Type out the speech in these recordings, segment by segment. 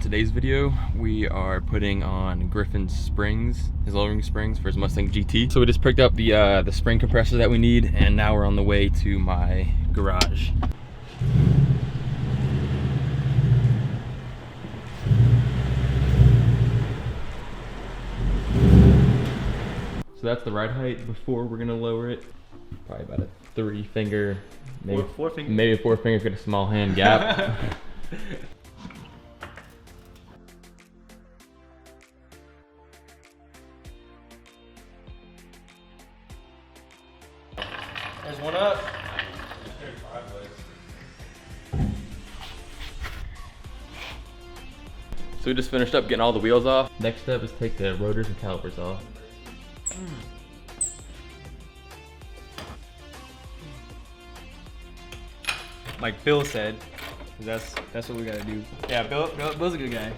today's video, we are putting on Griffin's springs, his lowering springs for his Mustang GT. So we just picked up the spring compressor that we need, and now we're on the way to my garage. So that's the ride height before we're gonna lower it. Probably about a 3-finger, maybe four finger, get a small hand gap. There's one up. So we just finished up getting all the wheels off. Next step is take the rotors and calipers off. Like Bill said, that's what we gotta do. Yeah, Bill's a good guy.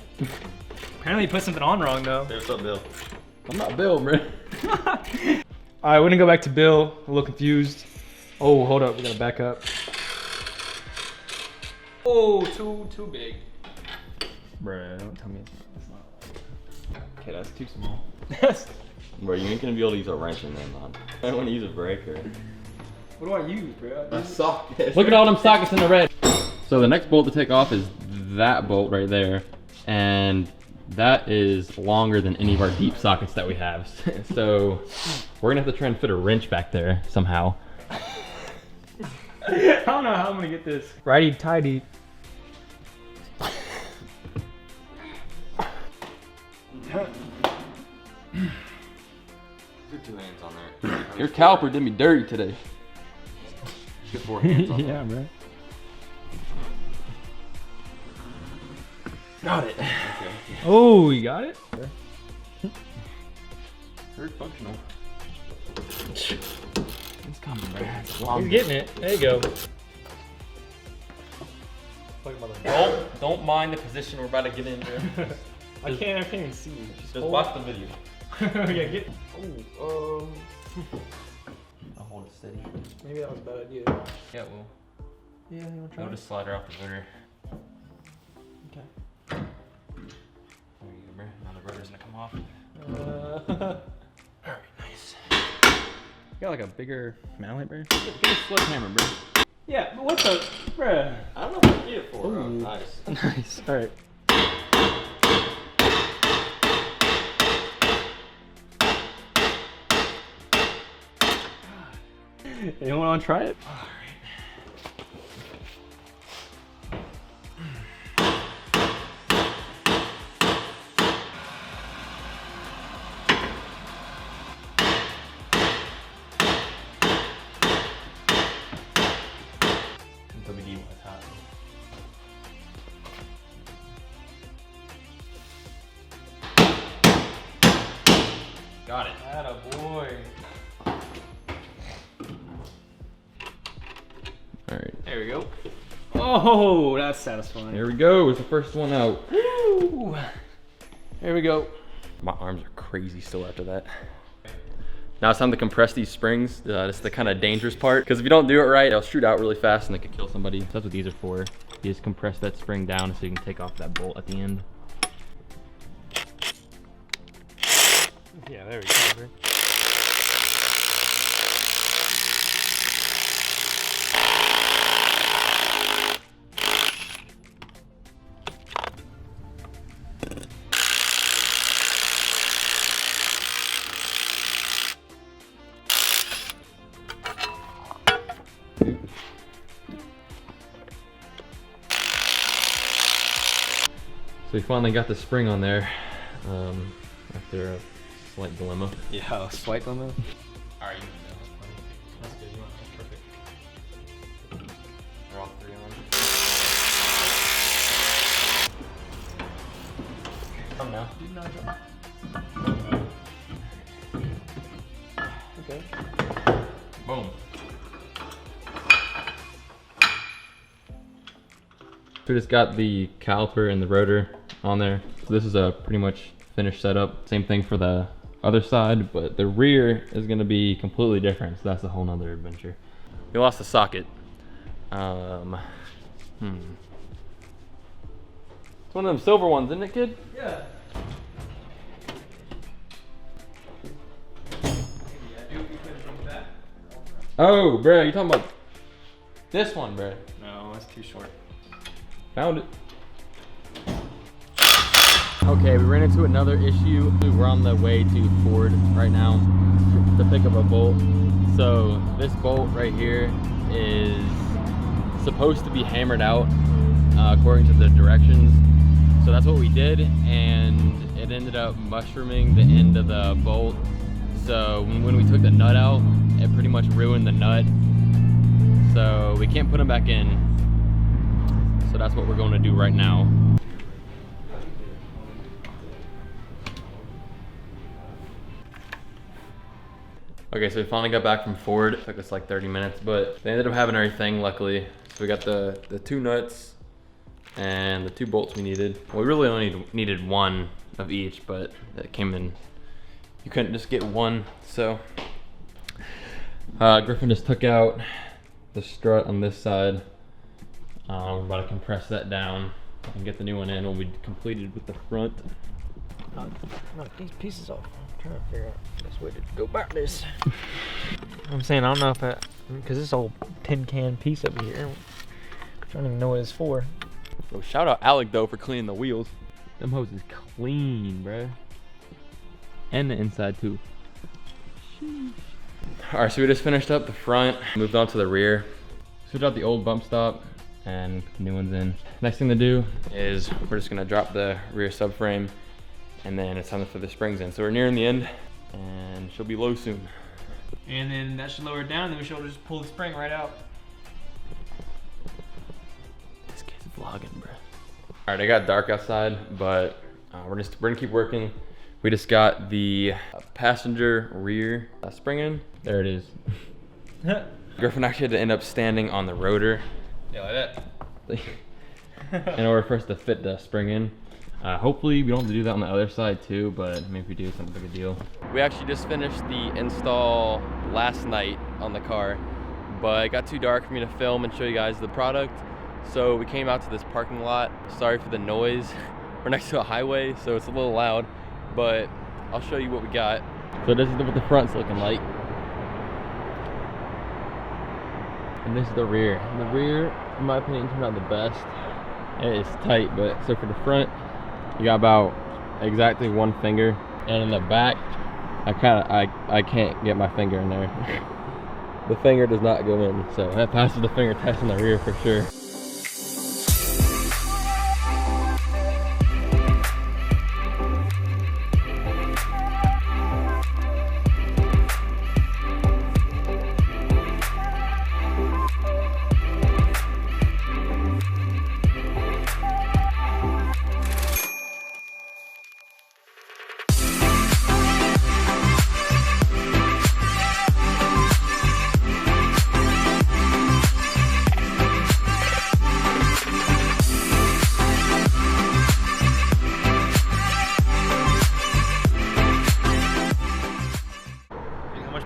Apparently he put something on wrong though. Hey, what's up, Bill? I'm not Bill, man. Alright, we're gonna go back to Bill. A little confused. Oh, hold up, we gotta back up. Oh, too big. Bruh, don't tell me it's not. Okay, that's too small. Bro, you ain't gonna be able to use a wrench in there, man. I want to use a breaker. What do I use, bro? A socket. Look at all them sockets in the red. So the next bolt to take off is that bolt right there. And that is longer than any of our deep sockets that we have. So we're gonna have to try and fit a wrench back there somehow. I don't know how I'm gonna get this righty-tighty. Your 2 hands on there. Your caliper did me dirty today. Get 4 hands on yeah, bro. Got it. Okay. Oh, you got it? Very functional. It's coming, bro. He's getting it. There you go. Don't mind the position we're about to get into. I can't even see. Just watch the video. Yeah, get. Oh, I'll hold it steady. Maybe that was a bad idea. Yeah, well. Yeah, you wanna try? We'll just slide her off the rotor. Okay. There you go, bro. Now the rotor's gonna come off. Alright, nice. You got like a bigger mallet, bro? Get a sledgehammer, bro. Yeah, but what the, bruh? I don't know what to get it for. Oh, nice. Nice. All right. Anyone want to try it? All right. WD was hot. Got it. Attaboy. All right. There we go. Oh, that's satisfying. Here we go. It's the first one out. Woo. Here we go. My arms are crazy still after that. Now it's time to compress these springs. This is the kind of dangerous part, because if you don't do it right, they'll shoot out really fast and they could kill somebody. So that's what these are for. You just compress that spring down so you can take off that bolt at the end. Yeah, there we go. Bro. So we finally got the spring on there after a slight dilemma. Yeah, swipe on them. All right, you know that's good. You want perfect. They're all 3 on. Come now. Okay. Boom. So we just got the caliper and the rotor on there. So this is a pretty much finished setup. Same thing for the other side, but the rear is gonna be completely different. So that's a whole nother adventure. We lost the socket. So one of them silver ones, isn't it, kid? Yeah. Oh, bro, you talking about this one, bro? No, that's too short. Found it. Okay, we ran into another issue. We're on the way to Ford right now to pick up a bolt. So this bolt right here is supposed to be hammered out according to the directions. So that's what we did, and it ended up mushrooming the end of the bolt. So when we took the nut out, it pretty much ruined the nut. So we can't put them back in. So that's what we're going to do right now. Okay, so we finally got back from Ford. It took us like 30 minutes, but they ended up having everything, luckily. So we got the 2 nuts and the 2 bolts we needed. Well, we really only needed 1 of each, but it came in, you couldn't just get 1, so. Griffin just took out the strut on this side. We're about to compress that down and get the new one in when we completed with the front. Knock these pieces off. I'm trying to figure out the best way to go about this. I'm saying, I don't know if because this old tin can piece over here, I don't even know what it's for. So shout out Alec though for cleaning the wheels. Them hoses clean, bruh. And the inside too. Sheesh. All right, so we just finished up the front, moved on to the rear. Switched out the old bump stop and put the new ones in. Next thing to do is we're just gonna drop the rear subframe, and then it's time to put the springs in. So we're nearing the end and she'll be low soon. And then that should lower it down, then we should just pull the spring right out. This kid's vlogging, bro. All right, it got dark outside, but we're gonna keep working. We just got the passenger rear spring in. There it is. Griffin actually had to end up standing on the rotor. Yeah, like that. In order for us to fit the spring in. Hopefully we don't have to do that on the other side too, but maybe if we do, it's not a big deal. We actually just finished the install last night on the car, but it got too dark for me to film and show you guys the product. So we came out to this parking lot. Sorry for the noise. We're next to a highway, so it's a little loud, but I'll show you what we got. So this is what the front's looking like. And this is the rear. And the rear, in my opinion, turned out the best. It is tight, but so for the front, you got about exactly 1 finger. And in the back, I can't get my finger in there. The finger does not go in, so that passes the finger test in the rear for sure.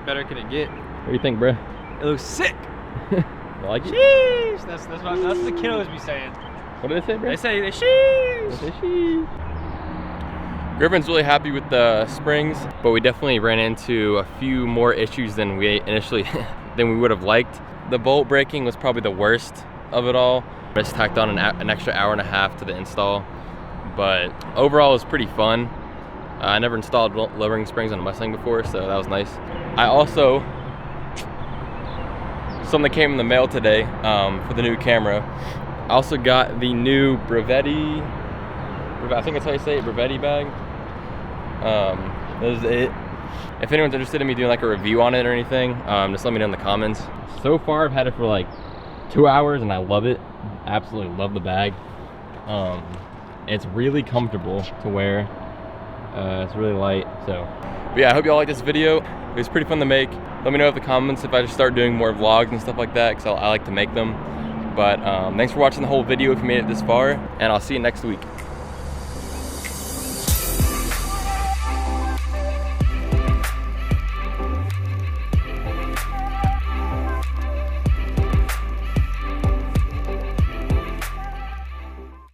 Better can it get? What do you think, bro? It looks sick. You like it? Sheesh. That's what the kiddos be saying. What do they say, bro? They say sheesh. They say sheesh. Griffin's really happy with the springs, but we definitely ran into a few more issues than we initially than we would have liked. The bolt braking was probably the worst of it all. I just tacked on an extra hour and a half to the install, but overall it was pretty fun. I never installed lowering springs on a Mustang before, so that was nice. I also, something that came in the mail today for the new camera. I also got the new Brevetti, I think that's how you say it, Brevetti bag. This is it. If anyone's interested in me doing like a review on it or anything, just let me know in the comments. So far I've had it for like 2 hours and I love it. Absolutely love the bag. It's really comfortable to wear. It's really light, so. But yeah, I hope y'all like this video. It was pretty fun to make. Let me know in the comments if I just start doing more vlogs and stuff like that, because I like to make them. But thanks for watching the whole video if you made it this far, and I'll see you next week.